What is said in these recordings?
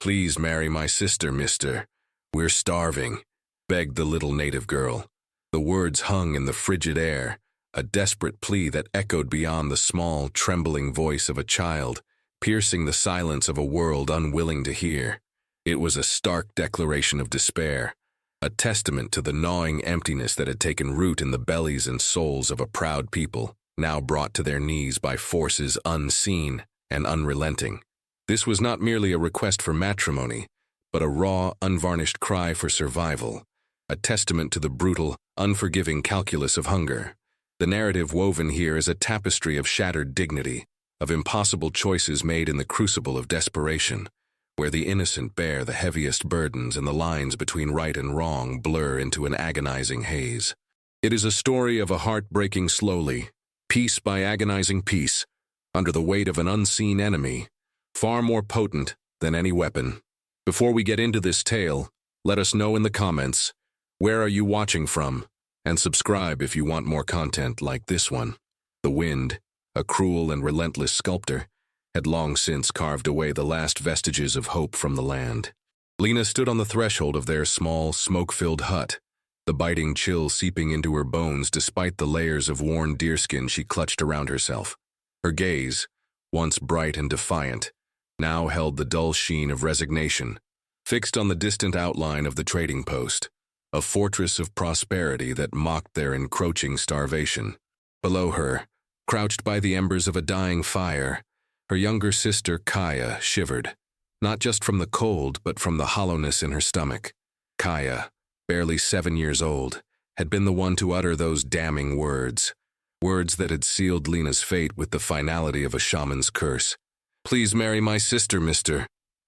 "Please marry my sister, mister. We're starving," begged the little native girl. The words hung in the frigid air, a desperate plea that echoed beyond the small, trembling voice of a child, piercing the silence of a world unwilling to hear. It was a stark declaration of despair, a testament to the gnawing emptiness that had taken root in the bellies and souls of a proud people, now brought to their knees by forces unseen and unrelenting. This was not merely a request for matrimony, but a raw, unvarnished cry for survival, a testament to the brutal, unforgiving calculus of hunger. The narrative woven here is a tapestry of shattered dignity, of impossible choices made in the crucible of desperation, where the innocent bear the heaviest burdens and the lines between right and wrong blur into an agonizing haze. It is a story of a heart breaking slowly, piece by agonizing piece, under the weight of an unseen enemy, far more potent than any weapon. Before we get into this tale, let us know in the comments, where are you watching from? And subscribe if you want more content like this one. The wind, a cruel and relentless sculptor, had long since carved away the last vestiges of hope from the land. Lena stood on the threshold of their small, smoke-filled hut, the biting chill seeping into her bones despite the layers of worn deerskin she clutched around herself. Her gaze, once bright and defiant, now held the dull sheen of resignation, fixed on the distant outline of the trading post, a fortress of prosperity that mocked their encroaching starvation. Below her, crouched by the embers of a dying fire, her younger sister Kaya shivered, not just from the cold but from the hollowness in her stomach. Kaya, barely 7 years old, had been the one to utter those damning words, words that had sealed Lena's fate with the finality of a shaman's curse. "Please marry my sister, mister.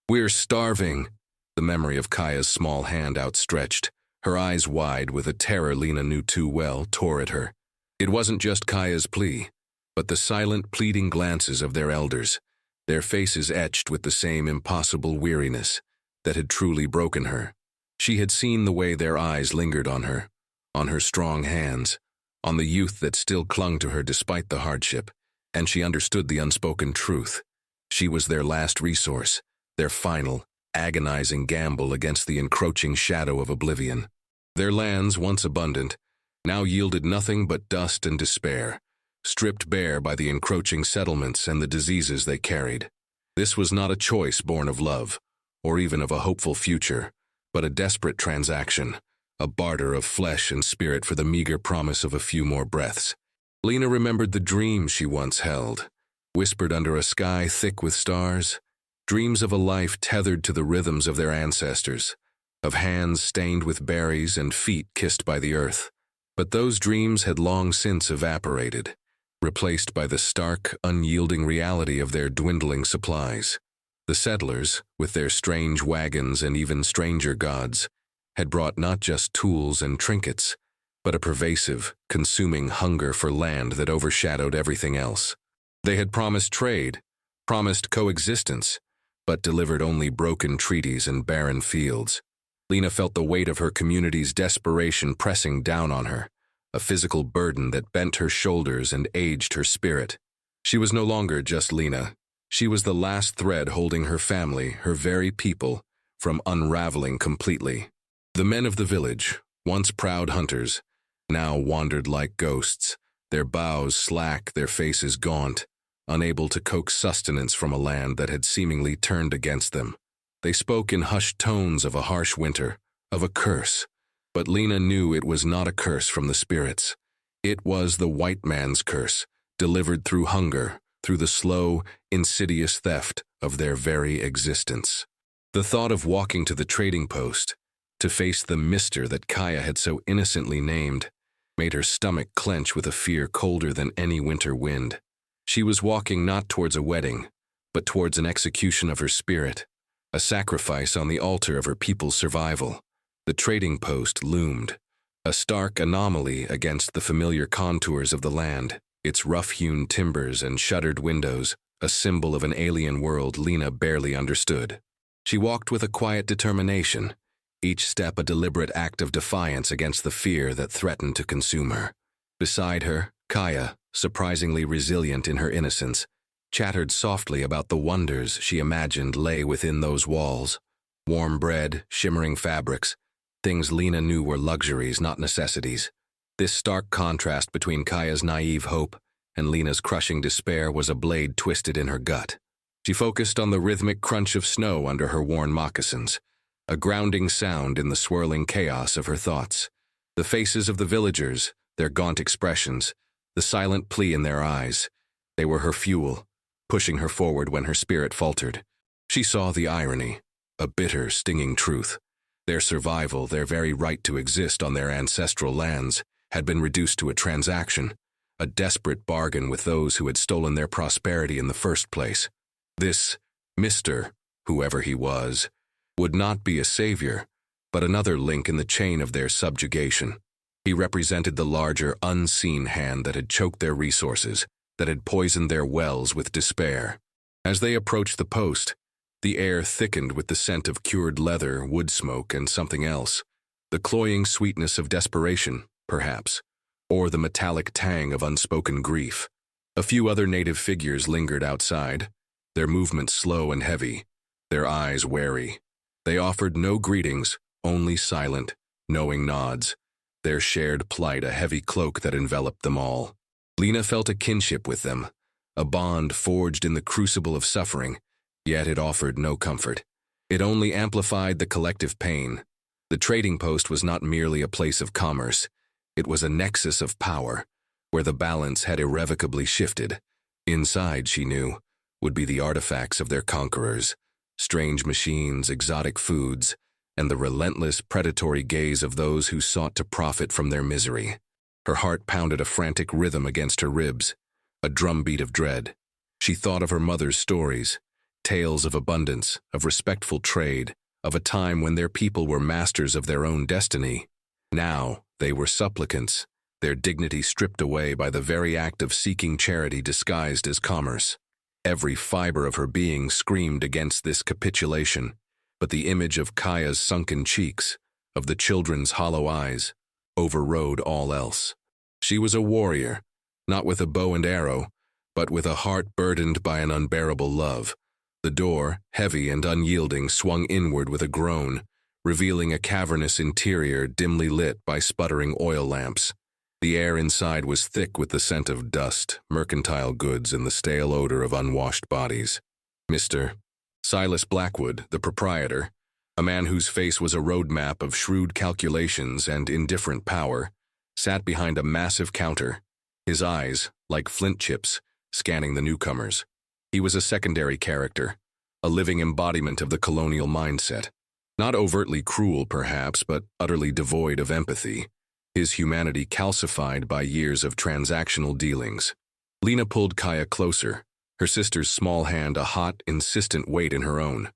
We're starving." The memory of Kaya's small hand outstretched, her eyes wide with a terror Lena knew too well, tore at her. It wasn't just Kaya's plea, but the silent, pleading glances of their elders, their faces etched with the same impossible weariness that had truly broken her. She had seen the way their eyes lingered on her strong hands, on the youth that still clung to her despite the hardship, and she understood the unspoken truth. She was their last resource, their final, agonizing gamble against the encroaching shadow of oblivion. Their lands, once abundant, now yielded nothing but dust and despair, stripped bare by the encroaching settlements and the diseases they carried. This was not a choice born of love, or even of a hopeful future, but a desperate transaction, a barter of flesh and spirit for the meager promise of a few more breaths. Lena remembered the dreams she once held, whispered under a sky thick with stars, dreams of a life tethered to the rhythms of their ancestors, of hands stained with berries and feet kissed by the earth. But those dreams had long since evaporated, replaced by the stark, unyielding reality of their dwindling supplies. The settlers, with their strange wagons and even stranger gods, had brought not just tools and trinkets, but a pervasive, consuming hunger for land that overshadowed everything else. They had promised trade, promised coexistence, but delivered only broken treaties and barren fields. Lena felt the weight of her community's desperation pressing down on her, a physical burden that bent her shoulders and aged her spirit. She was no longer just Lena. She was the last thread holding her family, her very people, from unraveling completely. The men of the village, once proud hunters, now wandered like ghosts, their bows slack, their faces gaunt, unable to coax sustenance from a land that had seemingly turned against them. They spoke in hushed tones of a harsh winter, of a curse, but Lena knew it was not a curse from the spirits. It was the white man's curse, delivered through hunger, through the slow, insidious theft of their very existence. The thought of walking to the trading post, to face the mister that Kaya had so innocently named, made her stomach clench with a fear colder than any winter wind. She was walking not towards a wedding, but towards an execution of her spirit, a sacrifice on the altar of her people's survival. The trading post loomed, a stark anomaly against the familiar contours of the land, its rough-hewn timbers and shuttered windows, a symbol of an alien world Lena barely understood. She walked with a quiet determination, each step a deliberate act of defiance against the fear that threatened to consume her. Beside her, Kaya, surprisingly resilient in her innocence, chattered softly about the wonders she imagined lay within those walls. Warm bread, shimmering fabrics, things Lena knew were luxuries, not necessities. This stark contrast between Kaya's naive hope and Lena's crushing despair was a blade twisted in her gut. She focused on the rhythmic crunch of snow under her worn moccasins, a grounding sound in the swirling chaos of her thoughts. The faces of the villagers, their gaunt expressions, the silent plea in their eyes, they were her fuel, pushing her forward when her spirit faltered. She saw the irony, a bitter, stinging truth. Their survival, their very right to exist on their ancestral lands, had been reduced to a transaction, a desperate bargain with those who had stolen their prosperity in the first place. This Mr., whoever he was, would not be a savior, but another link in the chain of their subjugation. He represented the larger, unseen hand that had choked their resources, that had poisoned their wells with despair. As they approached the post, the air thickened with the scent of cured leather, wood smoke, and something else. The cloying sweetness of desperation, perhaps, or the metallic tang of unspoken grief. A few other native figures lingered outside, their movements slow and heavy, their eyes wary. They offered no greetings, only silent, knowing nods, their shared plight a heavy cloak that enveloped them all. Lena felt a kinship with them, a bond forged in the crucible of suffering, yet it offered no comfort. It only amplified the collective pain. The trading post was not merely a place of commerce. It was a nexus of power, where the balance had irrevocably shifted. Inside, she knew, would be the artifacts of their conquerors, strange machines, exotic foods, and the relentless, predatory gaze of those who sought to profit from their misery. Her heart pounded a frantic rhythm against her ribs, a drumbeat of dread. She thought of her mother's stories, tales of abundance, of respectful trade, of a time when their people were masters of their own destiny. Now they were supplicants, their dignity stripped away by the very act of seeking charity disguised as commerce. Every fiber of her being screamed against this capitulation, but the image of Kaya's sunken cheeks, of the children's hollow eyes, overrode all else. She was a warrior, not with a bow and arrow, but with a heart burdened by an unbearable love. The door, heavy and unyielding, swung inward with a groan, revealing a cavernous interior dimly lit by sputtering oil lamps. The air inside was thick with the scent of dust, mercantile goods, and the stale odor of unwashed bodies. Mr. Silas Blackwood, the proprietor, a man whose face was a roadmap of shrewd calculations and indifferent power, sat behind a massive counter, his eyes, like flint chips, scanning the newcomers. He was a secondary character, a living embodiment of the colonial mindset. Not overtly cruel, perhaps, but utterly devoid of empathy, his humanity calcified by years of transactional dealings. Lena pulled Kaya closer, her sister's small hand a hot, insistent weight in her own.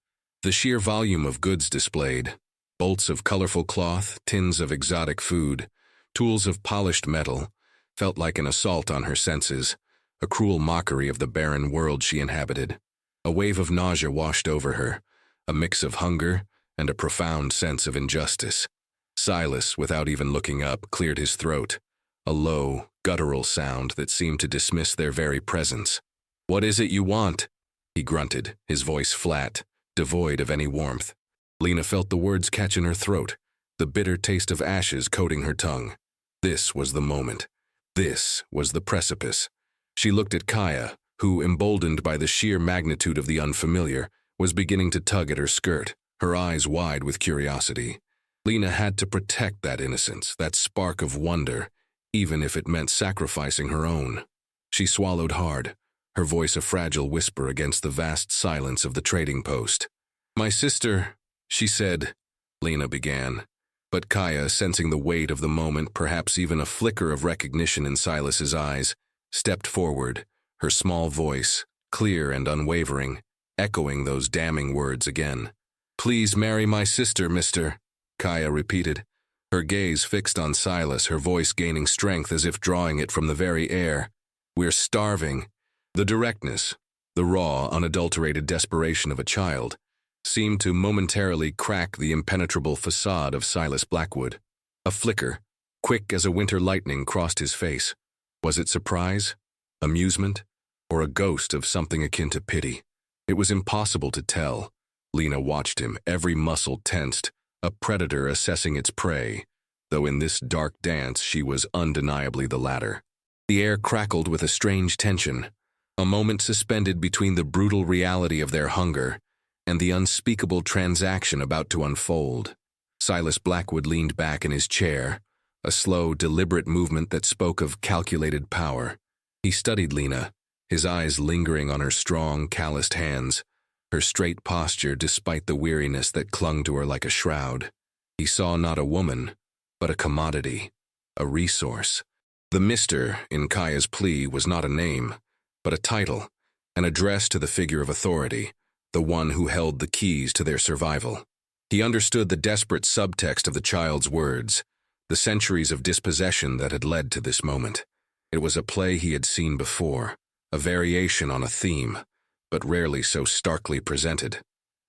The sheer volume of goods displayed, bolts of colorful cloth, tins of exotic food, tools of polished metal, felt like an assault on her senses, a cruel mockery of the barren world she inhabited. A wave of nausea washed over her, a mix of hunger and a profound sense of injustice. Silas, without even looking up, cleared his throat, a low, guttural sound that seemed to dismiss their very presence. "What is it you want?" he grunted, his voice flat, devoid of any warmth. Lena felt the words catch in her throat, the bitter taste of ashes coating her tongue. This was the moment. This was the precipice. She looked at Kaya, who, emboldened by the sheer magnitude of the unfamiliar, was beginning to tug at her skirt, her eyes wide with curiosity. Lena had to protect that innocence, that spark of wonder, even if it meant sacrificing her own. She swallowed hard, her voice a fragile whisper against the vast silence of the trading post. "My sister," she said, Lena began. But Kaya, sensing the weight of the moment, perhaps even a flicker of recognition in Silas's eyes, stepped forward, her small voice, clear and unwavering, echoing those damning words again. "Please marry my sister, mister," Kaya repeated, her gaze fixed on Silas, her voice gaining strength as if drawing it from the very air. "We're starving." The directness, the raw, unadulterated desperation of a child, seemed to momentarily crack the impenetrable facade of Silas Blackwood. A flicker, quick as a winter lightning, crossed his face. Was it surprise? Amusement? or a ghost of something akin to pity? It was impossible to tell. Lena watched him, every muscle tensed, a predator assessing its prey, though in this dark dance she was undeniably the latter. The air crackled with a strange tension, a moment suspended between the brutal reality of their hunger and the unspeakable transaction about to unfold. Silas Blackwood leaned back in his chair, a slow, deliberate movement that spoke of calculated power. He studied Lena, his eyes lingering on her strong, calloused hands, her straight posture despite the weariness that clung to her like a shroud. He saw not a woman, but a commodity, a resource. The Mr. in Kaya's plea was not a name, but a title, an address to the figure of authority, the one who held the keys to their survival. He understood the desperate subtext of the child's words, the centuries of dispossession that had led to this moment. It was a play he had seen before, a variation on a theme, but rarely so starkly presented.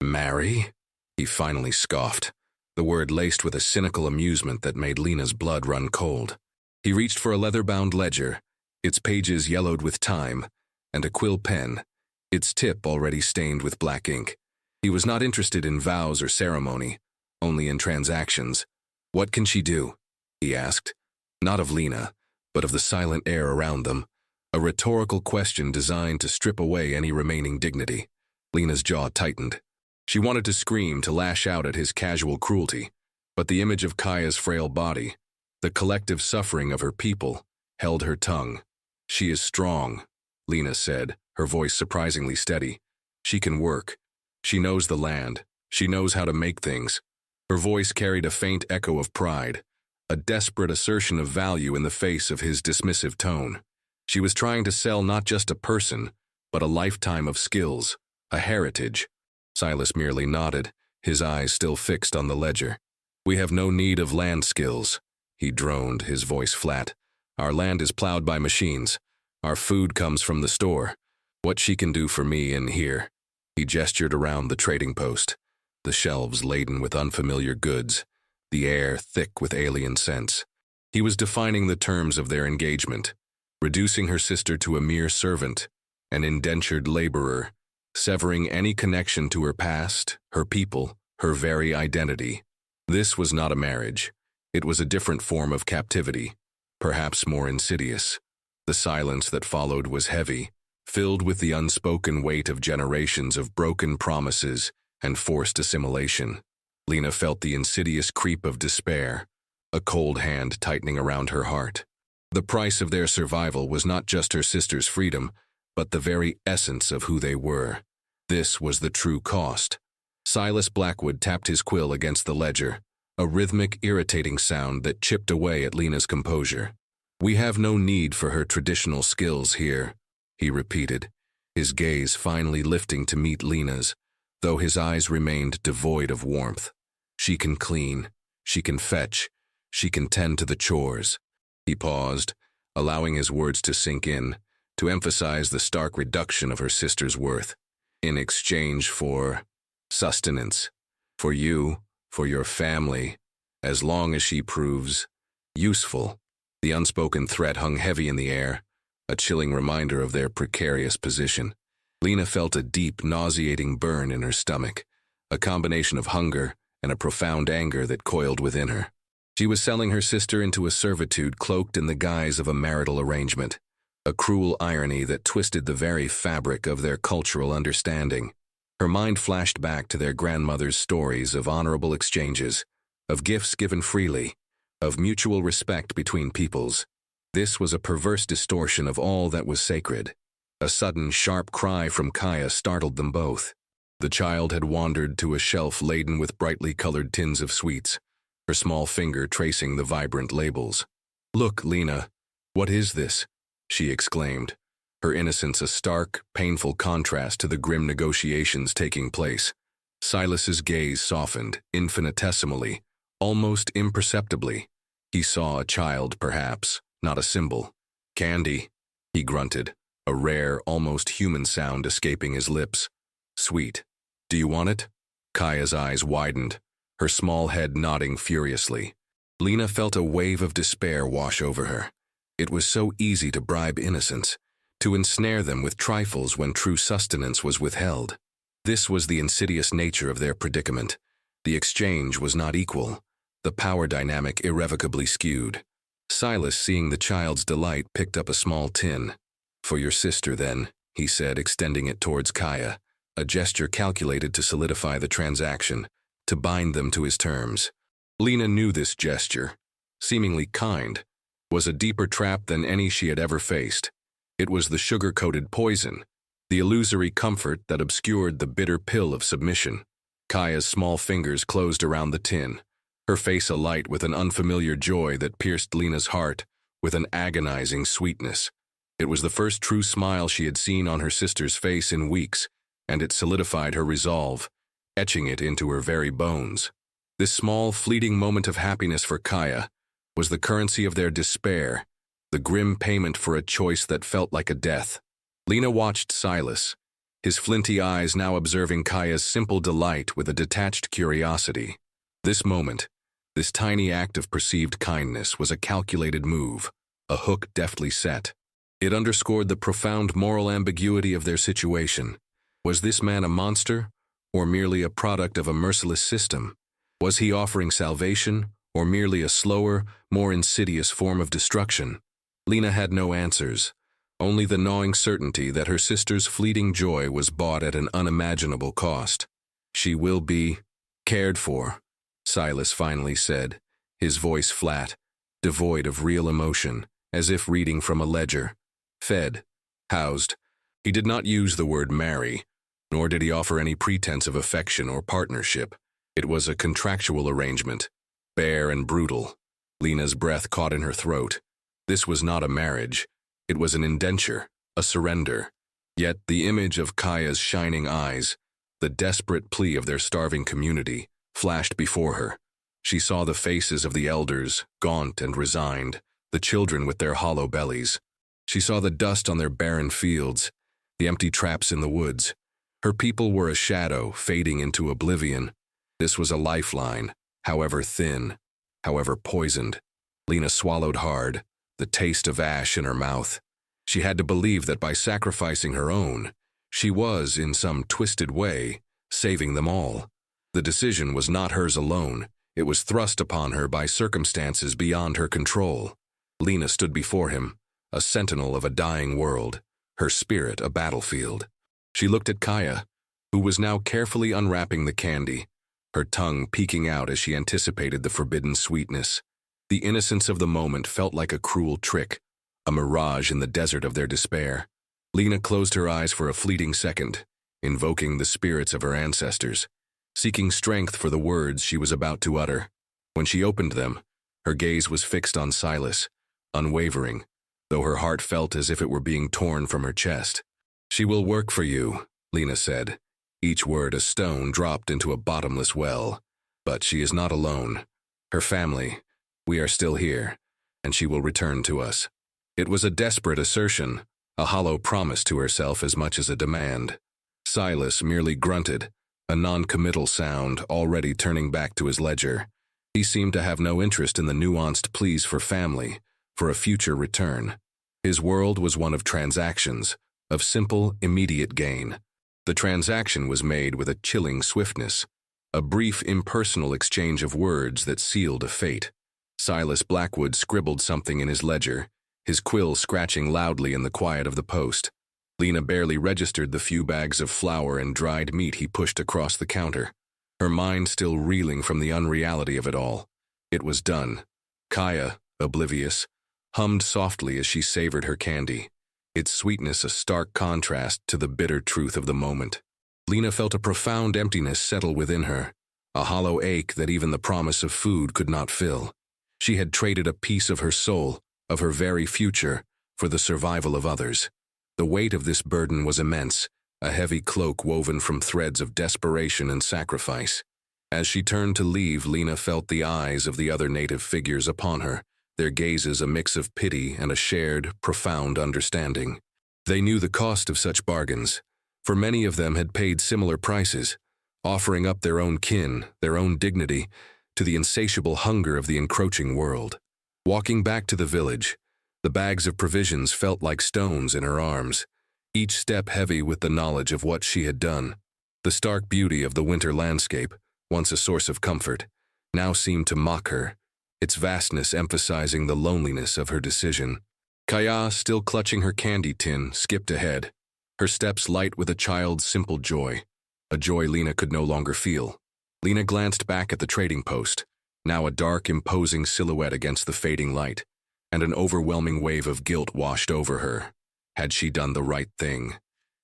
Marry? He finally scoffed, the word laced with a cynical amusement that made Lena's blood run cold. He reached for a leather-bound ledger, its pages yellowed with time, and a quill pen, its tip already stained with black ink. He was not interested in vows or ceremony, only in transactions. "What can she do?" he asked, not of Lena, but of the silent air around them, a rhetorical question designed to strip away any remaining dignity. Lena's jaw tightened. She wanted to scream, to lash out at his casual cruelty, but the image of Kaya's frail body, the collective suffering of her people, held her tongue. "She is strong," Lena said, her voice surprisingly steady. "She can work. She knows the land. She knows how to make things." Her voice carried a faint echo of pride, a desperate assertion of value in the face of his dismissive tone. She was trying to sell not just a person, but a lifetime of skills, a heritage. Silas merely nodded, his eyes still fixed on the ledger. "We have no need of land skills," he droned, his voice flat. "Our land is plowed by machines. Our food comes from the store. What she can do for me in here." He gestured around the trading post, the shelves laden with unfamiliar goods, the air thick with alien scents. He was defining the terms of their engagement, reducing her sister to a mere servant, an indentured laborer, severing any connection to her past, her people, her very identity. This was not a marriage. It was a different form of captivity, perhaps more insidious. The silence that followed was heavy, filled with the unspoken weight of generations of broken promises and forced assimilation. Lena felt the insidious creep of despair, a cold hand tightening around her heart. The price of their survival was not just her sister's freedom, but the very essence of who they were. This was the true cost. Silas Blackwood tapped his quill against the ledger, a rhythmic, irritating sound that chipped away at Lena's composure. "We have no need for her traditional skills here," he repeated, his gaze finally lifting to meet Lena's, though his eyes remained devoid of warmth. "She can clean, she can fetch, she can tend to the chores." He paused, allowing his words to sink in, to emphasize the stark reduction of her sister's worth. "In exchange for sustenance, for you, for your family, as long as she proves useful." The unspoken threat hung heavy in the air, a chilling reminder of their precarious position. Lena felt a deep, nauseating burn in her stomach, a combination of hunger and a profound anger that coiled within her. She was selling her sister into a servitude cloaked in the guise of a marital arrangement, a cruel irony that twisted the very fabric of their cultural understanding. Her mind flashed back to their grandmother's stories of honorable exchanges, of gifts given freely, of mutual respect between peoples. This was a perverse distortion of all that was sacred. A sudden, sharp cry from Kaya startled them both. The child had wandered to a shelf laden with brightly colored tins of sweets, her small finger tracing the vibrant labels. "Look, Lena, what is this?" she exclaimed, her innocence a stark, painful contrast to the grim negotiations taking place. Silas's gaze softened, infinitesimally, almost imperceptibly. He saw a child, perhaps, not a symbol. "Candy," he grunted, a rare, almost human sound escaping his lips. "Sweet. Do you want it?" Kaya's eyes widened, her small head nodding furiously. Lena felt a wave of despair wash over her. It was so easy to bribe innocence, to ensnare them with trifles when true sustenance was withheld. This was the insidious nature of their predicament. The exchange was not equal, the power dynamic irrevocably skewed. Silas, seeing the child's delight, picked up a small tin. "For your sister, then," he said, extending it towards Kaya, a gesture calculated to solidify the transaction, to bind them to his terms. Lena knew this gesture, seemingly kind, was a deeper trap than any she had ever faced. It was the sugar-coated poison, the illusory comfort that obscured the bitter pill of submission. Kaya's small fingers closed around the tin, her face alight with an unfamiliar joy that pierced Lena's heart with an agonizing sweetness. It was the first true smile she had seen on her sister's face in weeks, and it solidified her resolve, etching it into her very bones. This small, fleeting moment of happiness for Kaya was the currency of their despair, the grim payment for a choice that felt like a death. Lena watched Silas, his flinty eyes now observing Kaya's simple delight with a detached curiosity. This moment, this tiny act of perceived kindness, was a calculated move, a hook deftly set. It underscored the profound moral ambiguity of their situation. Was this man a monster, or merely a product of a merciless system? Was he offering salvation, or merely a slower, more insidious form of destruction? Lena had no answers, only the gnawing certainty that her sister's fleeting joy was bought at an unimaginable cost. "She will be cared for," Silas finally said, his voice flat, devoid of real emotion, as if reading from a ledger. "Fed, housed." He did not use the word marry, nor did he offer any pretense of affection or partnership. It was a contractual arrangement, bare and brutal. Lena's breath caught in her throat. This was not a marriage. It was an indenture, a surrender. Yet the image of Kaya's shining eyes, the desperate plea of their starving community, flashed before her. She saw the faces of the elders, gaunt and resigned, the children with their hollow bellies. She saw the dust on their barren fields, the empty traps in the woods. Her people were a shadow, fading into oblivion. This was a lifeline, however thin, however poisoned. Lena swallowed hard, the taste of ash in her mouth. She had to believe that by sacrificing her own, she was, in some twisted way, saving them all. The decision was not hers alone. It was thrust upon her by circumstances beyond her control. Lena stood before him, a sentinel of a dying world, her spirit a battlefield. She looked at Kaya, who was now carefully unwrapping the candy, her tongue peeking out as she anticipated the forbidden sweetness. The innocence of the moment felt like a cruel trick, a mirage in the desert of their despair. Lena closed her eyes for a fleeting second, invoking the spirits of her ancestors, seeking strength for the words she was about to utter. When she opened them, her gaze was fixed on Silas, unwavering, though her heart felt as if it were being torn from her chest. "She will work for you," Lena said, each word a stone dropped into a bottomless well. "But she is not alone. Her family, we are still here, and she will return to us." It was a desperate assertion, a hollow promise to herself as much as a demand. Silas merely grunted, a non-committal sound already turning back to his ledger. He seemed to have no interest in the nuanced pleas for family, for a future return. His world was one of transactions, of simple, immediate gain. The transaction was made with a chilling swiftness, a brief, impersonal exchange of words that sealed a fate. Silas Blackwood scribbled something in his ledger, his quill scratching loudly in the quiet of the post. Lena barely registered the few bags of flour and dried meat he pushed across the counter, her mind still reeling from the unreality of it all. It was done. Kaya, oblivious, hummed softly as she savored her candy, its sweetness a stark contrast to the bitter truth of the moment. Lena felt a profound emptiness settle within her, a hollow ache that even the promise of food could not fill. She had traded a piece of her soul, of her very future, for the survival of others. The weight of this burden was immense, a heavy cloak woven from threads of desperation and sacrifice. As she turned to leave, Lena felt the eyes of the other native figures upon her, their gazes a mix of pity and a shared, profound understanding. They knew the cost of such bargains, for many of them had paid similar prices, offering up their own kin, their own dignity, to the insatiable hunger of the encroaching world. Walking back to the village, The bags of provisions felt like stones in her arms, each step heavy with the knowledge of what she had done. The stark beauty of the winter landscape, once a source of comfort, now seemed to mock her, its vastness emphasizing the loneliness of her decision. Kaya, still clutching her candy tin, skipped ahead, her steps light with a child's simple joy, a joy Lena could no longer feel. Lena glanced back at the trading post, now a dark, imposing silhouette against the fading light, and an overwhelming wave of guilt washed over her. Had she done the right thing?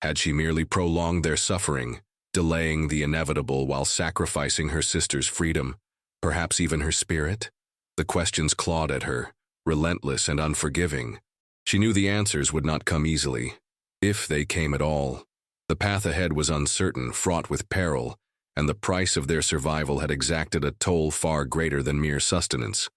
Had she merely prolonged their suffering, delaying the inevitable while sacrificing her sister's freedom, perhaps even her spirit? The questions clawed at her, relentless and unforgiving. She knew the answers would not come easily, if they came at all. The path ahead was uncertain, fraught with peril, and the price of their survival had exacted a toll far greater than mere sustenance.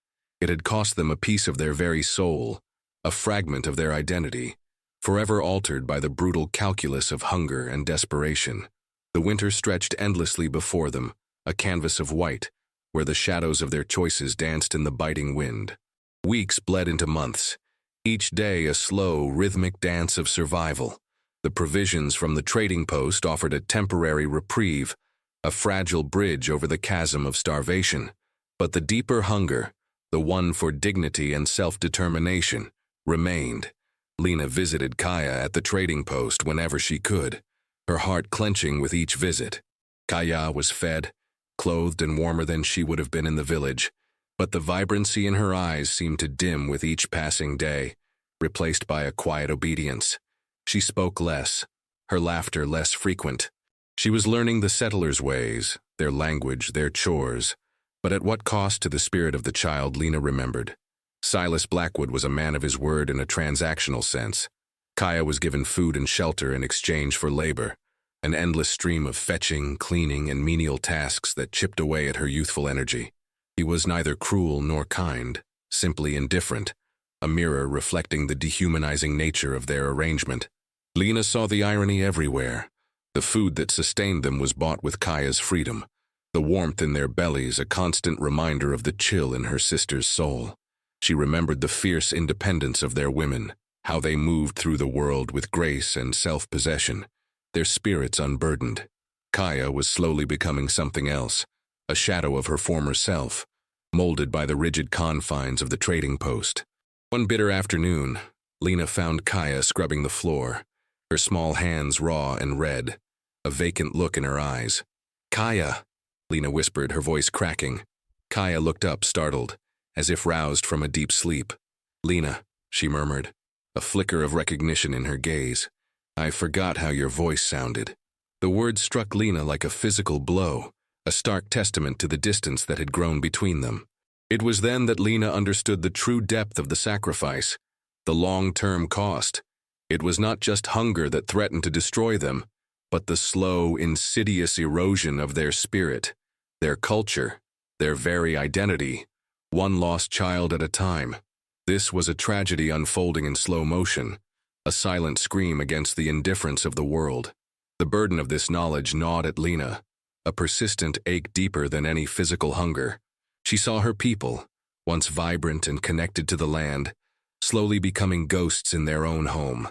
It had cost them a piece of their very soul, a fragment of their identity, forever altered by the brutal calculus of hunger and desperation. The winter stretched endlessly before them, a canvas of white, where the shadows of their choices danced in the biting wind. Weeks bled into months, each day a slow, rhythmic dance of survival. The provisions from the trading post offered a temporary reprieve, a fragile bridge over the chasm of starvation. But the deeper hunger, the one for dignity and self-determination, remained. Lena visited Kaya at the trading post whenever she could, her heart clenching with each visit. Kaya was fed, clothed and warmer than she would have been in the village, but the vibrancy in her eyes seemed to dim with each passing day, replaced by a quiet obedience. She spoke less, her laughter less frequent. She was learning the settlers' ways, their language, their chores, but at what cost to the spirit of the child, Lena remembered. Silas Blackwood was a man of his word in a transactional sense. Kaya was given food and shelter in exchange for labor, an endless stream of fetching, cleaning, and menial tasks that chipped away at her youthful energy. He was neither cruel nor kind, simply indifferent, a mirror reflecting the dehumanizing nature of their arrangement. Lena saw the irony everywhere. The food that sustained them was bought with Kaya's freedom, the warmth in their bellies a constant reminder of the chill in her sister's soul. She remembered the fierce independence of their women, how they moved through the world with grace and self-possession, their spirits unburdened. Kaya was slowly becoming something else, a shadow of her former self, molded by the rigid confines of the trading post. One bitter afternoon, Lena found Kaya scrubbing the floor, her small hands raw and red, a vacant look in her eyes. "Kaya," Lena whispered, her voice cracking. Kaya looked up, startled, as if roused from a deep sleep. "Lena," she murmured, a flicker of recognition in her gaze. "I forgot how your voice sounded." The words struck Lena like a physical blow, a stark testament to the distance that had grown between them. It was then that Lena understood the true depth of the sacrifice, the long-term cost. It was not just hunger that threatened to destroy them, but the slow, insidious erosion of their spirit, their culture, their very identity, one lost child at a time. This was a tragedy unfolding in slow motion, a silent scream against the indifference of the world. The burden of this knowledge gnawed at Lena, a persistent ache deeper than any physical hunger. She saw her people, once vibrant and connected to the land, slowly becoming ghosts in their own home.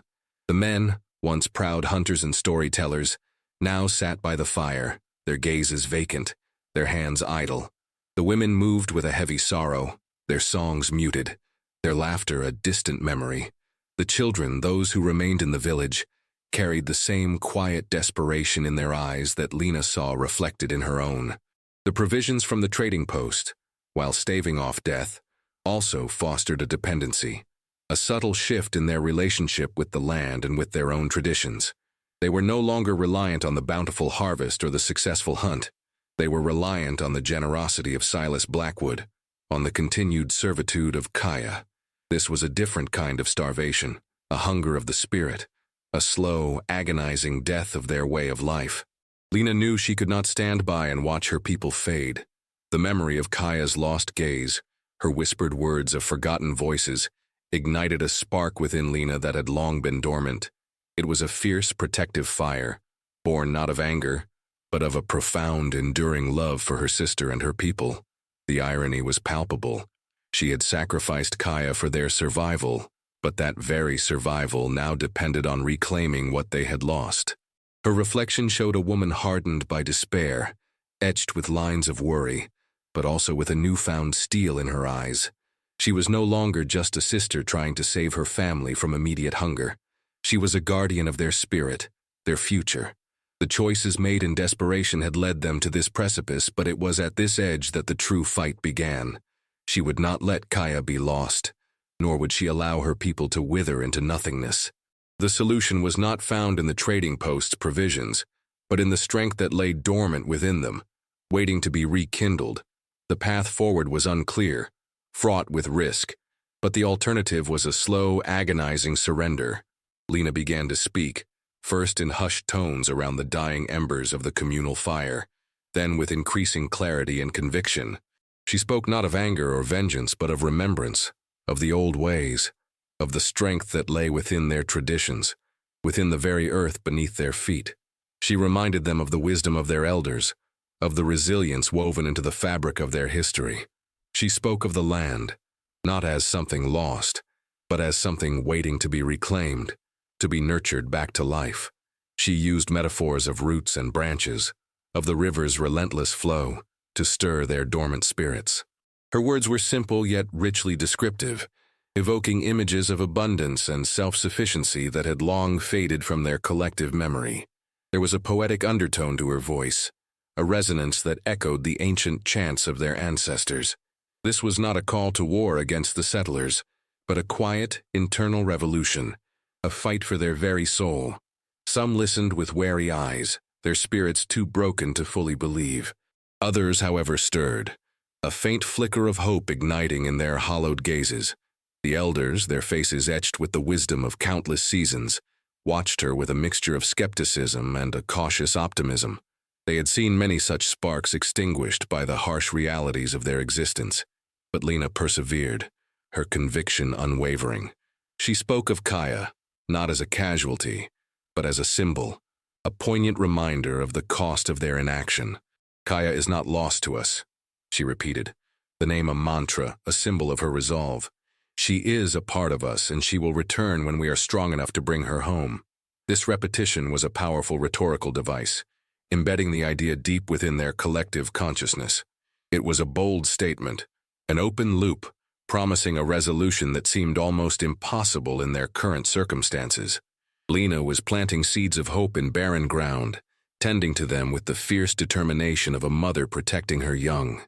The men, once proud hunters and storytellers, now sat by the fire, their gazes vacant, their hands idle. The women moved with a heavy sorrow, their songs muted, their laughter a distant memory. The children, those who remained in the village, carried the same quiet desperation in their eyes that Lena saw reflected in her own. The provisions from the trading post, while staving off death, also fostered a dependency, a subtle shift in their relationship with the land and with their own traditions. They were no longer reliant on the bountiful harvest or the successful hunt. They were reliant on the generosity of Silas Blackwood, on the continued servitude of Kaya. This was a different kind of starvation, a hunger of the spirit, a slow, agonizing death of their way of life. Lena knew she could not stand by and watch her people fade. The memory of Kaya's lost gaze, her whispered words of forgotten voices, ignited a spark within Lena that had long been dormant. It was a fierce, protective fire, born not of anger, but of a profound, enduring love for her sister and her people. The irony was palpable. She had sacrificed Kaya for their survival, but that very survival now depended on reclaiming what they had lost. Her reflection showed a woman hardened by despair, etched with lines of worry, but also with a newfound steel in her eyes. She was no longer just a sister trying to save her family from immediate hunger. She was a guardian of their spirit, their future. The choices made in desperation had led them to this precipice, but it was at this edge that the true fight began. She would not let Kaya be lost, nor would she allow her people to wither into nothingness. The solution was not found in the trading post's provisions, but in the strength that lay dormant within them, waiting to be rekindled. The path forward was unclear, fraught with risk, but the alternative was a slow, agonizing surrender. Lena began to speak, first in hushed tones around the dying embers of the communal fire, then with increasing clarity and conviction. She spoke not of anger or vengeance, but of remembrance, of the old ways, of the strength that lay within their traditions, within the very earth beneath their feet. She reminded them of the wisdom of their elders, of the resilience woven into the fabric of their history. She spoke of the land, not as something lost, but as something waiting to be reclaimed, to be nurtured back to life. She used metaphors of roots and branches, of the river's relentless flow, to stir their dormant spirits. Her words were simple yet richly descriptive, evoking images of abundance and self-sufficiency that had long faded from their collective memory. There was a poetic undertone to her voice, a resonance that echoed the ancient chants of their ancestors. This was not a call to war against the settlers, but a quiet, internal revolution, a fight for their very soul. Some listened with wary eyes, their spirits too broken to fully believe. Others, however, stirred, a faint flicker of hope igniting in their hollowed gazes. The elders, their faces etched with the wisdom of countless seasons, watched her with a mixture of skepticism and a cautious optimism. They had seen many such sparks extinguished by the harsh realities of their existence. But Lena persevered, her conviction unwavering. She spoke of Kaya, not as a casualty, but as a symbol, a poignant reminder of the cost of their inaction. Kaya is not lost to us, she repeated, the name a mantra, a symbol of her resolve. She is a part of us, and she will return when we are strong enough to bring her home. This repetition was a powerful rhetorical device, embedding the idea deep within their collective consciousness. It was a bold statement, an open loop, promising a resolution that seemed almost impossible in their current circumstances. Lena was planting seeds of hope in barren ground, tending to them with the fierce determination of a mother protecting her young.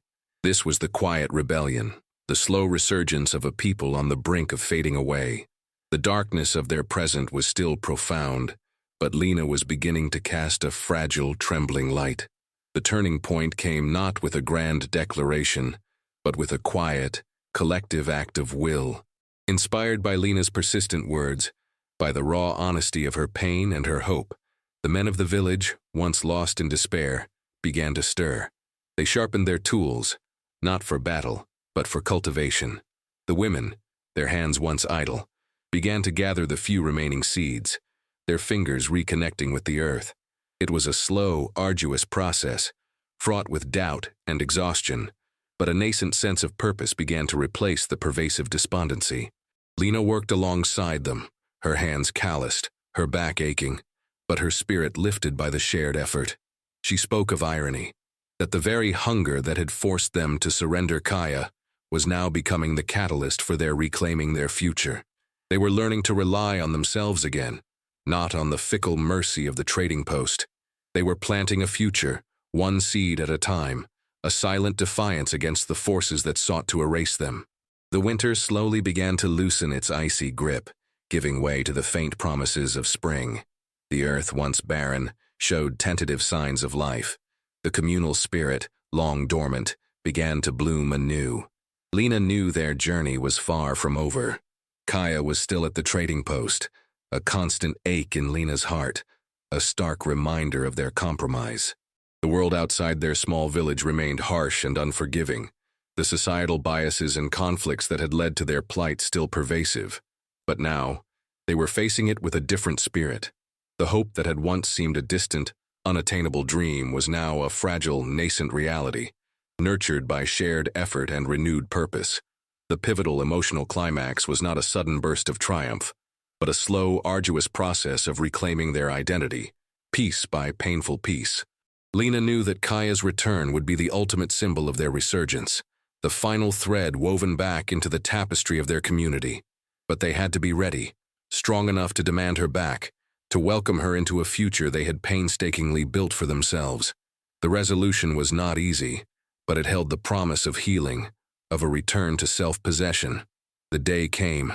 This was the quiet rebellion, the slow resurgence of a people on the brink of fading away. The darkness of their present was still profound, but Lena was beginning to cast a fragile, trembling light. The turning point came not with a grand declaration, but with a quiet, collective act of will. Inspired by Lena's persistent words, by the raw honesty of her pain and her hope, the men of the village, once lost in despair, began to stir. They sharpened their tools, not for battle, but for cultivation. The women, their hands once idle, began to gather the few remaining seeds, their fingers reconnecting with the earth. It was a slow, arduous process, fraught with doubt and exhaustion, but a nascent sense of purpose began to replace the pervasive despondency. Lena worked alongside them, her hands calloused, her back aching, but her spirit lifted by the shared effort. She spoke of irony, that the very hunger that had forced them to surrender Kaya was now becoming the catalyst for their reclaiming their future. They were learning to rely on themselves again, not on the fickle mercy of the trading post. They were planting a future, one seed at a time, a silent defiance against the forces that sought to erase them. The winter slowly began to loosen its icy grip, giving way to the faint promises of spring. The earth, once barren, showed tentative signs of life. The communal spirit, long dormant, began to bloom anew. Lena knew their journey was far from over. Kaya was still at the trading post, a constant ache in Lena's heart, a stark reminder of their compromise. The world outside their small village remained harsh and unforgiving, the societal biases and conflicts that had led to their plight still pervasive. But now, they were facing it with a different spirit. The hope that had once seemed a distant, unattainable dream was now a fragile, nascent reality, nurtured by shared effort and renewed purpose. The pivotal emotional climax was not a sudden burst of triumph, but a slow, arduous process of reclaiming their identity, piece by painful piece. Lena knew that Kaya's return would be the ultimate symbol of their resurgence, the final thread woven back into the tapestry of their community. But they had to be ready, strong enough to demand her back, to welcome her into a future they had painstakingly built for themselves. The resolution was not easy, but it held the promise of healing, of a return to self-possession. The day came,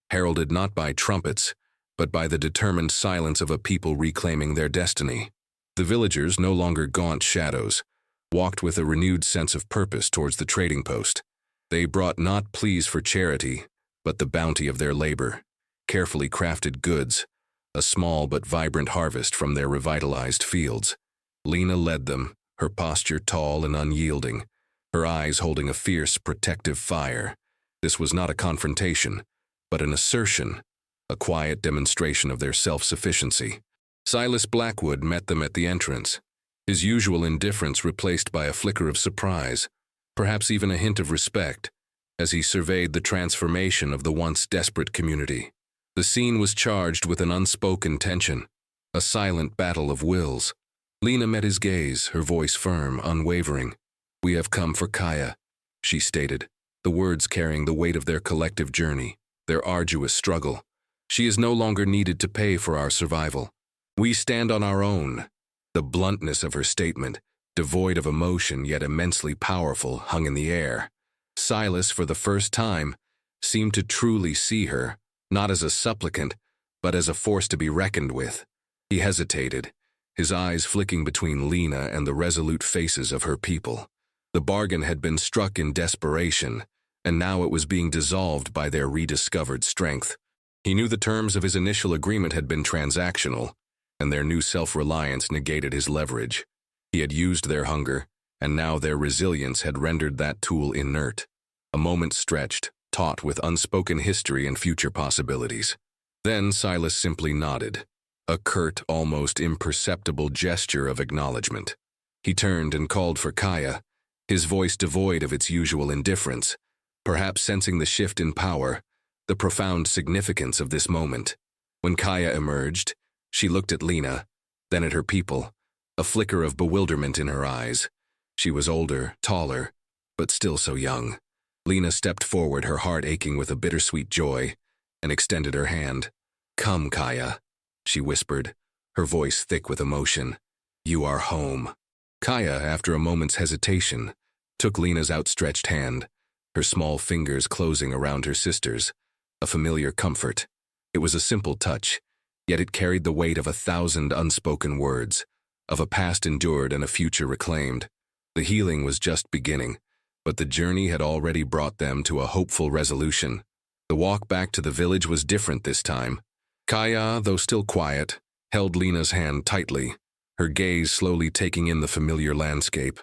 heralded not by trumpets, but by the determined silence of a people reclaiming their destiny. The villagers, no longer gaunt shadows, walked with a renewed sense of purpose towards the trading post. They brought not pleas for charity, but the bounty of their labor, carefully crafted goods, a small but vibrant harvest from their revitalized fields. Lena led them, her posture tall and unyielding, her eyes holding a fierce, protective fire. This was not a confrontation, but an assertion, a quiet demonstration of their self-sufficiency. Silas Blackwood met them at the entrance, his usual indifference replaced by a flicker of surprise, perhaps even a hint of respect, as he surveyed the transformation of the once desperate community. The scene was charged with an unspoken tension, a silent battle of wills. Lena met his gaze, her voice firm, unwavering. "We have come for Kaya," she stated, the words carrying the weight of their collective journey, their arduous struggle. "She is no longer needed to pay for our survival. We stand on our own." The bluntness of her statement, devoid of emotion yet immensely powerful, hung in the air. Silas, for the first time, seemed to truly see her, not as a supplicant, but as a force to be reckoned with. He hesitated, his eyes flicking between Lena and the resolute faces of her people. The bargain had been struck in desperation, and now it was being dissolved by their rediscovered strength. He knew the terms of his initial agreement had been transactional, and their new self-reliance negated his leverage. He had used their hunger, and now their resilience had rendered that tool inert. A moment stretched, taut with unspoken history and future possibilities. Then Silas simply nodded, a curt, almost imperceptible gesture of acknowledgement. He turned and called for Kaya, his voice devoid of its usual indifference, perhaps sensing the shift in power, the profound significance of this moment. When Kaya emerged, she looked at Lena, then at her people, a flicker of bewilderment in her eyes. She was older, taller, but still so young. Lena stepped forward, her heart aching with a bittersweet joy, and extended her hand. "Come, Kaya," she whispered, her voice thick with emotion. "You are home." Kaya, after a moment's hesitation, took Lena's outstretched hand, her small fingers closing around her sister's, a familiar comfort. It was a simple touch, yet it carried the weight of 1,000 unspoken words, of a past endured and a future reclaimed. The healing was just beginning, but the journey had already brought them to a hopeful resolution. The walk back to the village was different this time. Kaya, though still quiet, held Lena's hand tightly, her gaze slowly taking in the familiar landscape,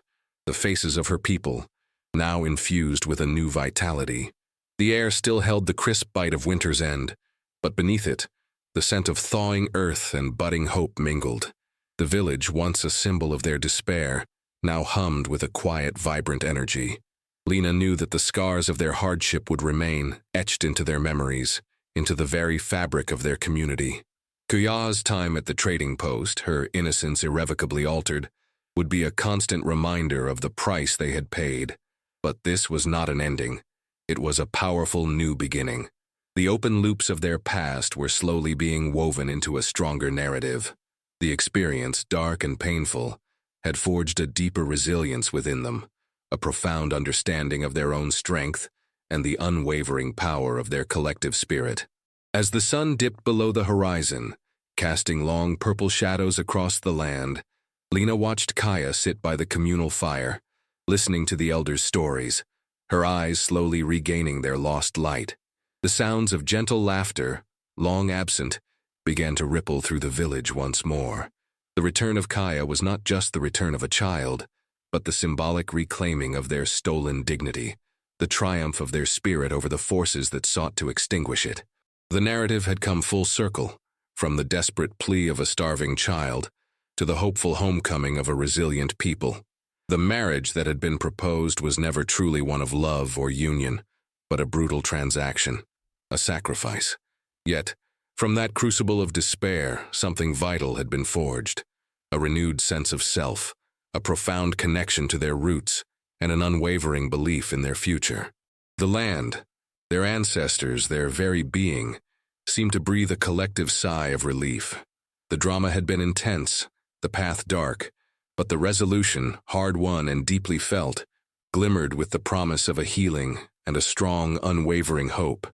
the faces of her people, now infused with a new vitality. The air still held the crisp bite of winter's end, but beneath it, the scent of thawing earth and budding hope mingled. The village, once a symbol of their despair, now hummed with a quiet, vibrant energy. Lena knew that the scars of their hardship would remain, etched into their memories, into the very fabric of their community. Kaya's time at the trading post, her innocence irrevocably altered, would be a constant reminder of the price they had paid. But this was not an ending. It was a powerful new beginning. The open loops of their past were slowly being woven into a stronger narrative. The experience, dark and painful, had forged a deeper resilience within them, a profound understanding of their own strength and the unwavering power of their collective spirit. As the sun dipped below the horizon, casting long purple shadows across the land, Lena watched Kaya sit by the communal fire, listening to the elders' stories, her eyes slowly regaining their lost light. The sounds of gentle laughter, long absent, began to ripple through the village once more. The return of Kaya was not just the return of a child, but the symbolic reclaiming of their stolen dignity, the triumph of their spirit over the forces that sought to extinguish it. The narrative had come full circle, from the desperate plea of a starving child to the hopeful homecoming of a resilient people. The marriage that had been proposed was never truly one of love or union, but a brutal transaction, a sacrifice. Yet, from that crucible of despair, something vital had been forged, a renewed sense of self, a profound connection to their roots, and an unwavering belief in their future. The land, their ancestors, their very being, seemed to breathe a collective sigh of relief. The drama had been intense, the path dark, but the resolution, hard-won and deeply felt, glimmered with the promise of a healing and a strong, unwavering hope.